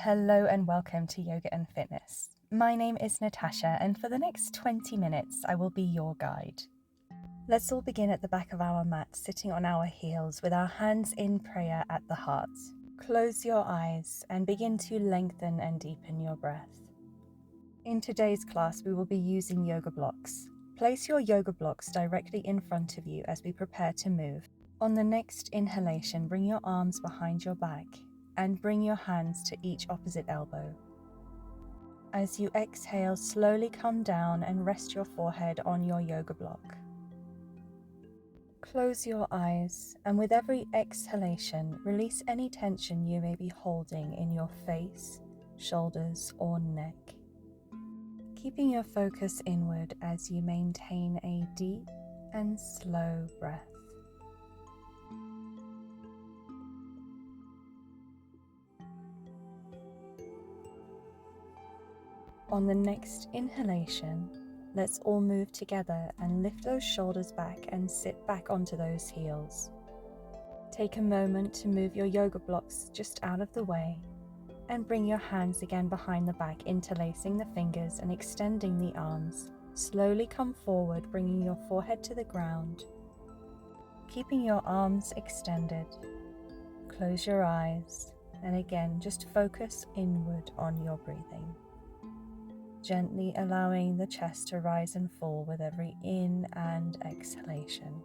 Hello and welcome to Yoga and Fitness. My name is Natasha, and for the next 20 minutes, I will be your guide. Let's all begin at the back of our mat, sitting on our heels with our hands in prayer at the heart. Close your eyes and begin to lengthen and deepen your breath. In today's class, we will be using yoga blocks. Place your yoga blocks directly in front of you as we prepare to move. On the next inhalation, bring your arms behind your back and bring your hands to each opposite elbow. As you exhale, slowly come down and rest your forehead on your yoga block. Close your eyes, and with every exhalation, release any tension you may be holding in your face, shoulders, or neck. Keeping your focus inward as you maintain a deep and slow breath. On the next inhalation, let's all move together and lift those shoulders back and sit back onto those heels. Take a moment to move your yoga blocks just out of the way and bring your hands again behind the back, interlacing the fingers and extending the arms. Slowly come forward, bringing your forehead to the ground. Keeping your arms extended. Close your eyes and again just focus inward on your breathing. Gently allowing the chest to rise and fall with every in and exhalation.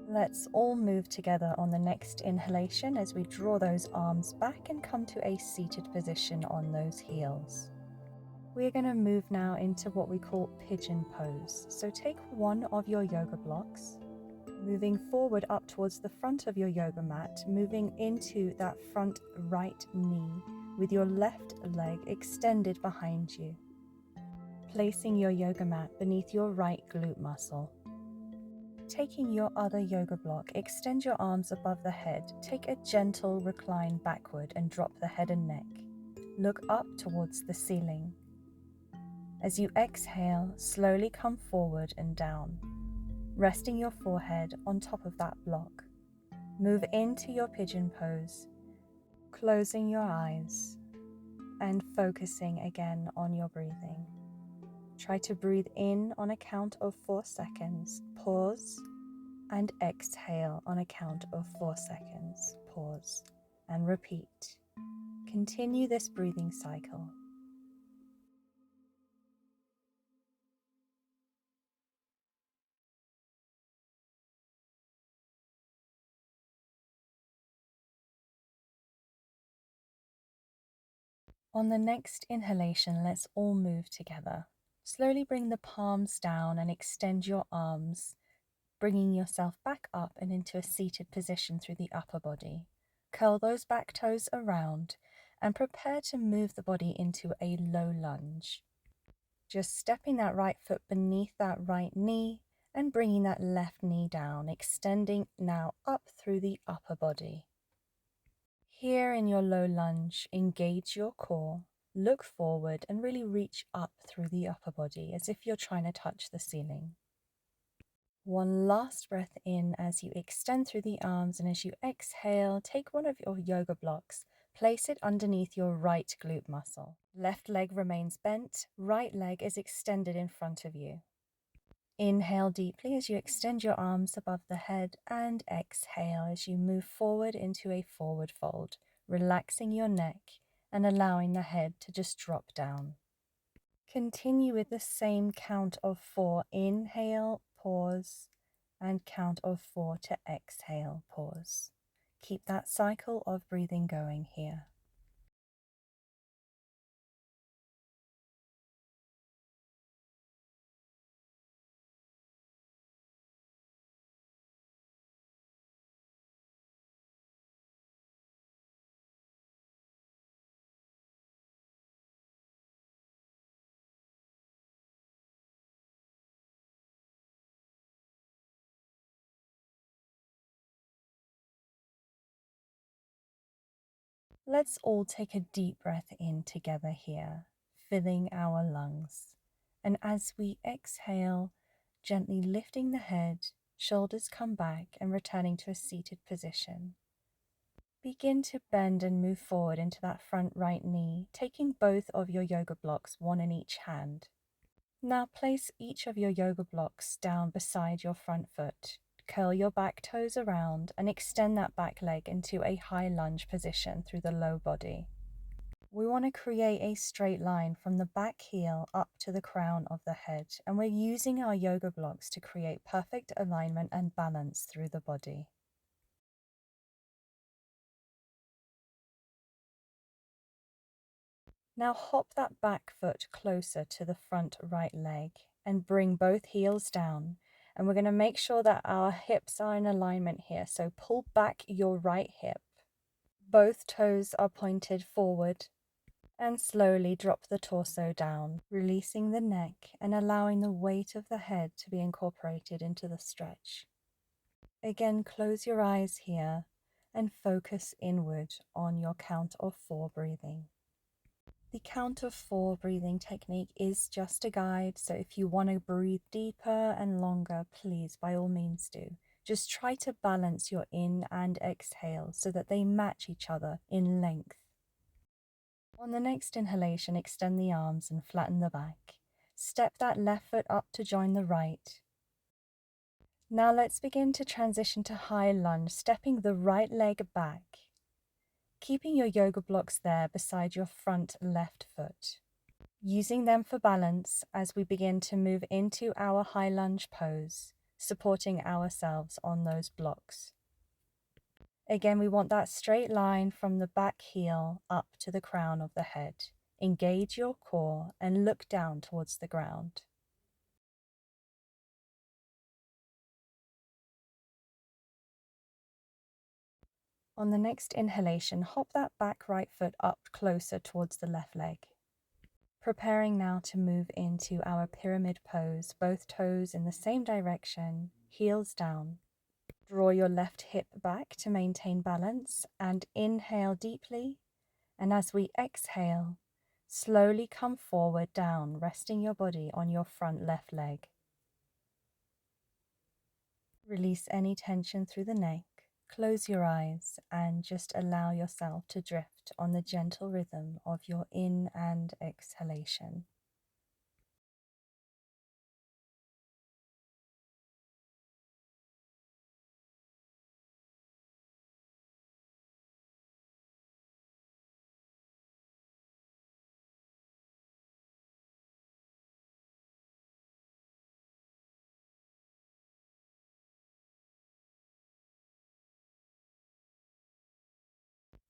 Let's all move together on the next inhalation as we draw those arms back and come to a seated position on those heels. We're going to move now into what we call pigeon pose. So take one of your yoga blocks, moving forward up towards the front of your yoga mat, moving into that front right knee with your left leg extended behind you. Placing your yoga mat beneath your right glute muscle. Taking your other yoga block, extend your arms above the head. Take a gentle recline backward and drop the head and neck. Look up towards the ceiling. As you exhale, slowly come forward and down, resting your forehead on top of that block. Move into your pigeon pose, closing your eyes and focusing again on your breathing. Try to breathe in on a count of 4 seconds, pause, and exhale on a count of 4 seconds, pause, and repeat. Continue this breathing cycle. On the next inhalation, let's all move together. Slowly bring the palms down and extend your arms, bringing yourself back up and into a seated position through the upper body. Curl those back toes around and prepare to move the body into a low lunge. Just stepping that right foot beneath that right knee and bringing that left knee down, extending now up through the upper body. Here in your low lunge, engage your core, look forward and really reach up through the upper body as if you're trying to touch the ceiling. One last breath in as you extend through the arms, and as you exhale, take one of your yoga blocks, place it underneath your right glute muscle. Left leg remains bent, right leg is extended in front of you. Inhale deeply as you extend your arms above the head, and exhale as you move forward into a forward fold, relaxing your neck and allowing the head to just drop down. Continue with the same count of 4. Inhale, pause, and count of 4 to exhale, pause. Keep that cycle of breathing going here. Let's all take a deep breath in together here, filling our lungs. And as we exhale, gently lifting the head, shoulders come back and returning to a seated position. Begin to bend and move forward into that front right knee, taking both of your yoga blocks, one in each hand. Now place each of your yoga blocks down beside your front foot. Curl your back toes around and extend that back leg into a high lunge position through the low body. We want to create a straight line from the back heel up to the crown of the head, and we're using our yoga blocks to create perfect alignment and balance through the body. Now hop that back foot closer to the front right leg and bring both heels down. And we're going to make sure that our hips are in alignment here. So pull back your right hip. Both toes are pointed forward. And slowly drop the torso down, releasing the neck and allowing the weight of the head to be incorporated into the stretch. Again, close your eyes here and focus inward on your count of 4 breathing. The count of 4 breathing technique is just a guide, so if you want to breathe deeper and longer, please, by all means do. Just try to balance your in and exhale so that they match each other in length. On the next inhalation, extend the arms and flatten the back. Step that left foot up to join the right. Now let's begin to transition to high lunge, stepping the right leg back, keeping your yoga blocks there beside your front left foot. Using them for balance as we begin to move into our high lunge pose, supporting ourselves on those blocks. Again, we want that straight line from the back heel up to the crown of the head. Engage your core and look down towards the ground. On the next inhalation, hop that back right foot up closer towards the left leg. Preparing now to move into our pyramid pose, both toes in the same direction, heels down. Draw your left hip back to maintain balance and inhale deeply. And as we exhale, slowly come forward down, resting your body on your front left leg. Release any tension through the neck. Close your eyes and just allow yourself to drift on the gentle rhythm of your in and exhalation.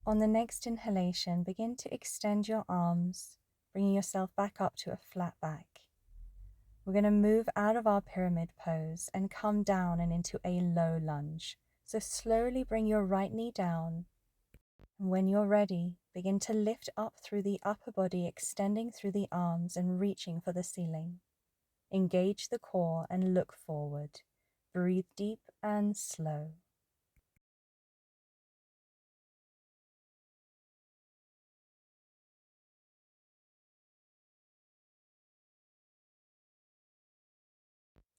On the next inhalation, begin to extend your arms, bringing yourself back up to a flat back. We're going to move out of our pyramid pose and come down and into a low lunge. So slowly bring your right knee down. And when you're ready, begin to lift up through the upper body, extending through the arms and reaching for the ceiling. Engage the core and look forward. Breathe deep and slow.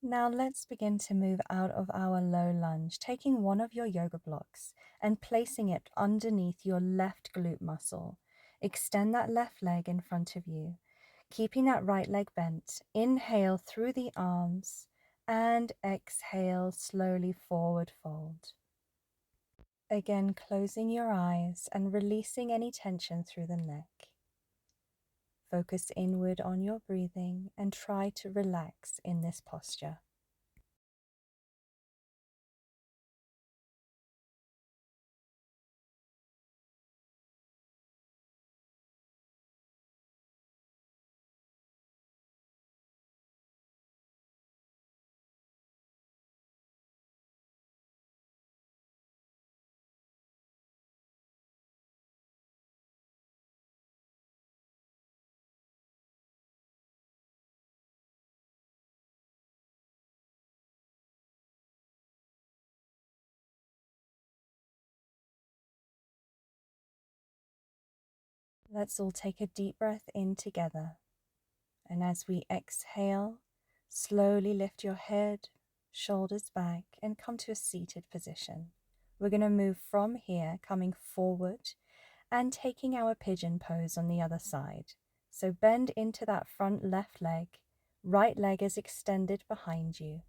Now let's begin to move out of our low lunge, taking one of your yoga blocks and placing it underneath your left glute muscle. Extend that left leg in front of you, keeping that right leg bent. Inhale through the arms and exhale slowly forward fold. Again, closing your eyes and releasing any tension through the neck. Focus inward on your breathing and try to relax in this posture. Let's all take a deep breath in together And as we exhale, slowly lift your head, shoulders back, and come to a seated position. We're going to move from here, coming forward and taking our pigeon pose on the other side. So bend into that front left leg, right leg is extended behind you.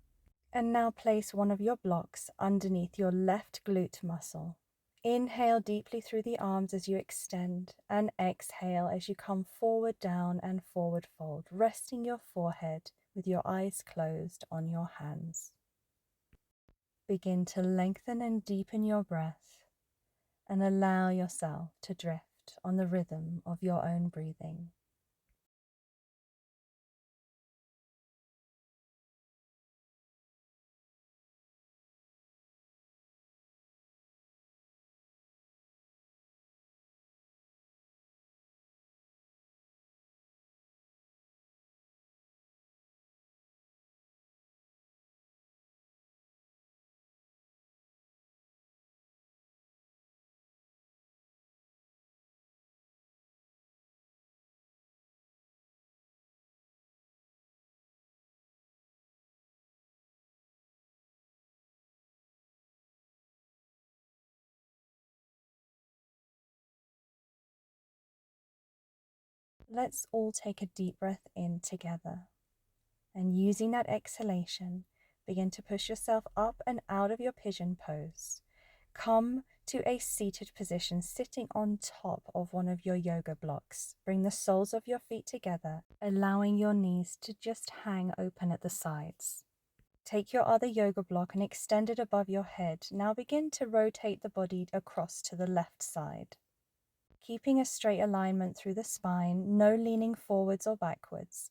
And now place one of your blocks underneath your left glute muscle. Inhale deeply through the arms as you extend, and exhale as you come forward, down, and forward fold, resting your forehead with your eyes closed on your hands. Begin to lengthen and deepen your breath, and allow yourself to drift on the rhythm of your own breathing. Let's all take a deep breath in together. And using that exhalation, begin to push yourself up and out of your pigeon pose. Come to a seated position, sitting on top of one of your yoga blocks. Bring the soles of your feet together, allowing your knees to just hang open at the sides. Take your other yoga block and extend it above your head. Now begin to rotate the body across to the left side. Keeping a straight alignment through the spine, no leaning forwards or backwards.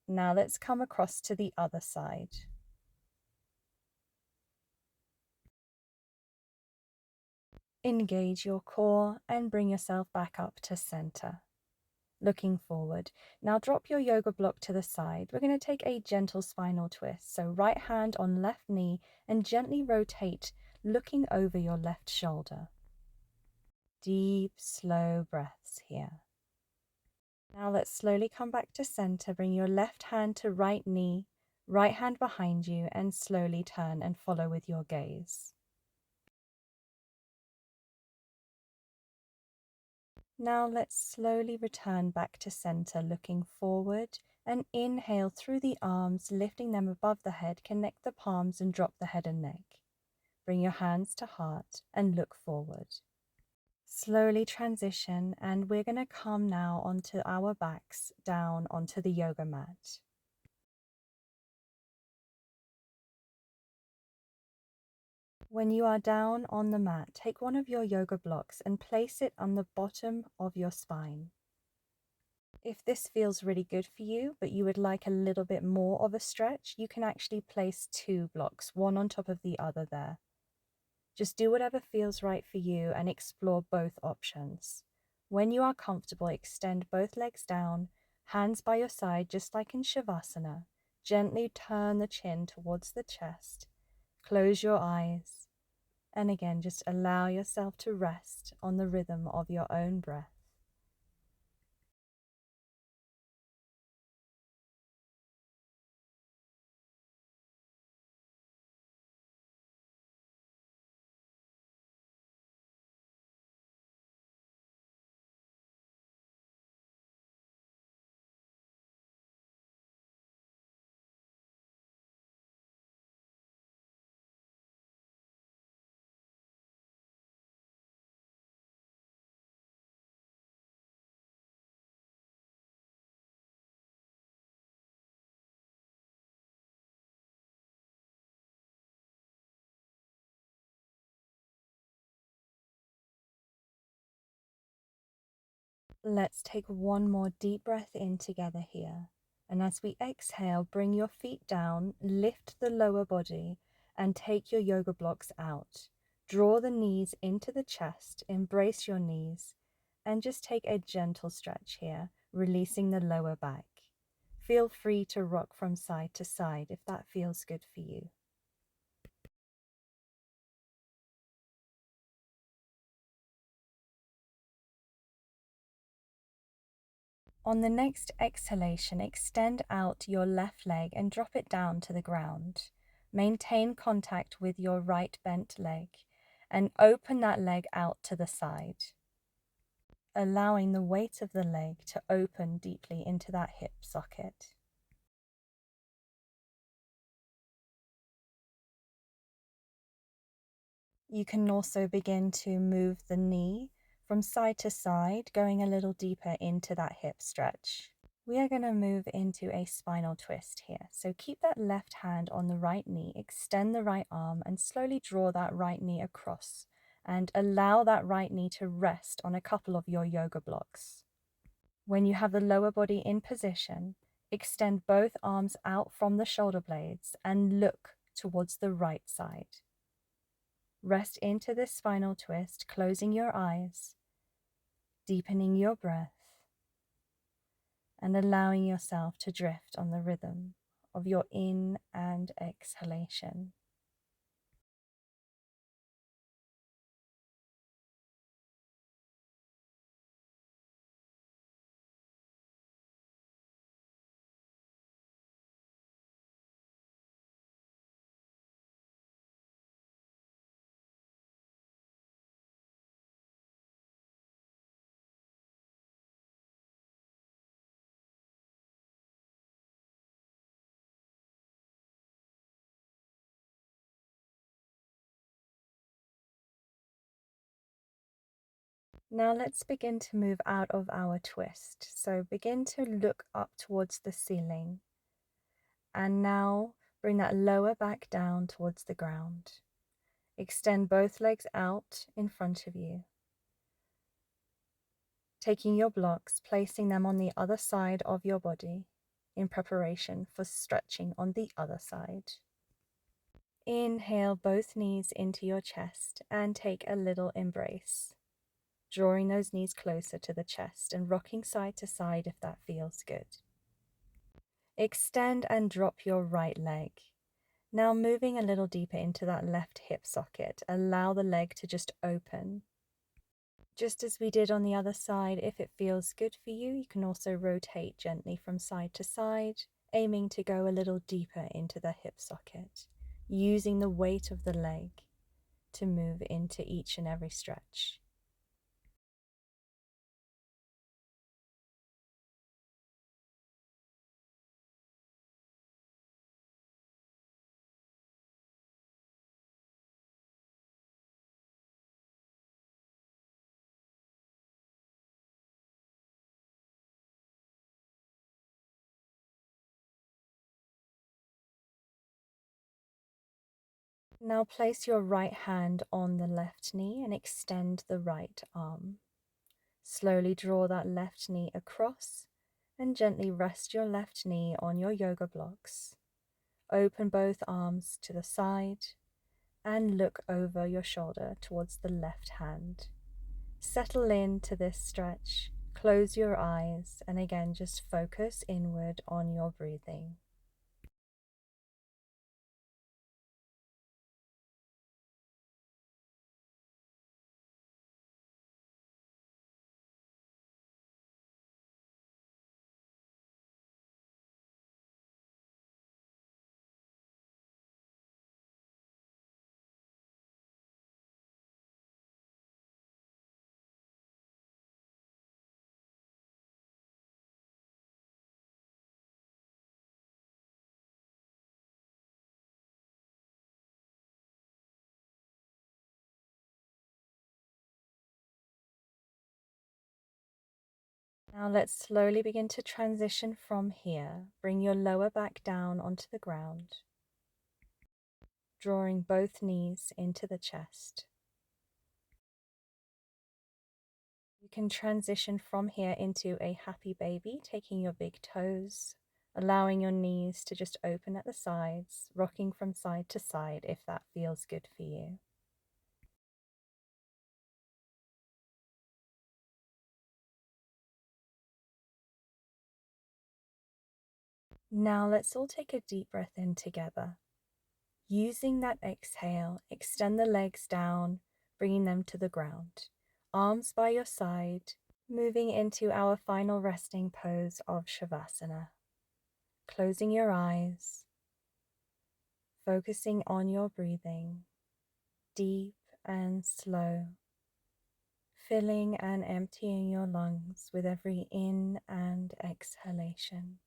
Now let's come across to the other side. Engage your core and bring yourself back up to center. Looking forward. Now drop your yoga block to the side. We're going to take a gentle spinal twist. So right hand on left knee and gently rotate, looking over your left shoulder. Deep, slow breaths here. Now let's slowly come back to center. Bring your left hand to right knee, right hand behind you, and slowly turn and follow with your gaze. Now let's slowly return back to center, looking forward, and inhale through the arms, lifting them above the head. Connect the palms and drop the head and neck. Bring your hands to heart and look forward. Slowly transition, and we're going to come now onto our backs, down onto the yoga mat. When you are down on the mat, take one of your yoga blocks and place it on the bottom of your spine. If this feels really good for you, but you would like a little bit more of a stretch, you can actually place 2 blocks, one on top of the other there. Just do whatever feels right for you and explore both options. When you are comfortable, extend both legs down, hands by your side, just like in Shavasana. Gently turn the chin towards the chest. Close your eyes. And again, just allow yourself to rest on the rhythm of your own breath. Let's take one more deep breath in together here. And as we exhale, bring your feet down, lift the lower body, and take your yoga blocks out. Draw the knees into the chest, embrace your knees, and just take a gentle stretch here, releasing the lower back. Feel free to rock from side to side if that feels good for you. On the next exhalation, extend out your left leg and drop it down to the ground. Maintain contact with your right bent leg and open that leg out to the side, allowing the weight of the leg to open deeply into that hip socket. You can also begin to move the knee from side to side, going a little deeper into that hip stretch. We are going to move into a spinal twist here. So keep that left hand on the right knee, extend the right arm and slowly draw that right knee across and allow that right knee to rest on a couple of your yoga blocks. When you have the lower body in position, extend both arms out from the shoulder blades and look towards the right side. Rest into this spinal twist, closing your eyes, deepening your breath, and allowing yourself to drift on the rhythm of your in and exhalation. Now let's begin to move out of our twist. So begin to look up towards the ceiling. And now bring that lower back down towards the ground. Extend both legs out in front of you. Taking your blocks, placing them on the other side of your body in preparation for stretching on the other side. Inhale both knees into your chest and take a little embrace, drawing those knees closer to the chest and rocking side to side if that feels good. Extend and drop your right leg. Now moving a little deeper into that left hip socket, allow the leg to just open. Just as we did on the other side, if it feels good for you, you can also rotate gently from side to side, aiming to go a little deeper into the hip socket, using the weight of the leg to move into each and every stretch. Now place your right hand on the left knee and extend the right arm. Slowly draw that left knee across and gently rest your left knee on your yoga blocks. Open both arms to the side and look over your shoulder towards the left hand. Settle into this stretch, close your eyes, and again just focus inward on your breathing. Now let's slowly begin to transition from here. Bring your lower back down onto the ground, drawing both knees into the chest. You can transition from here into a happy baby, taking your big toes, allowing your knees to just open at the sides, rocking from side to side if that feels good for you. Now let's all take a deep breath in together. Using that exhale, extend the legs down, bringing them to the ground. Arms by your side, Moving into our final resting pose of Shavasana. Closing your eyes, focusing on your breathing, deep and slow, filling and emptying your lungs with every in and exhalation.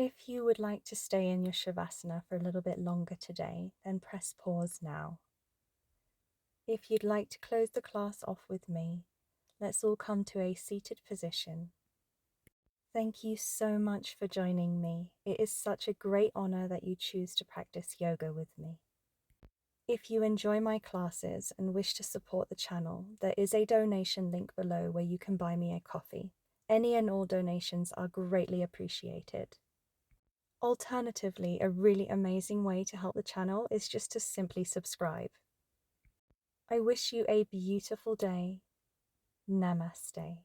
If you would like to stay in your Shavasana for a little bit longer today, then press pause now. If you'd like to close the class off with me, let's all come to a seated position. Thank you so much for joining me. It is such a great honor that you choose to practice yoga with me. If you enjoy my classes and wish to support the channel, there is a donation link below where you can buy me a coffee. Any and all donations are greatly appreciated. Alternatively, a really amazing way to help the channel is just to simply subscribe. I wish you a beautiful day. Namaste.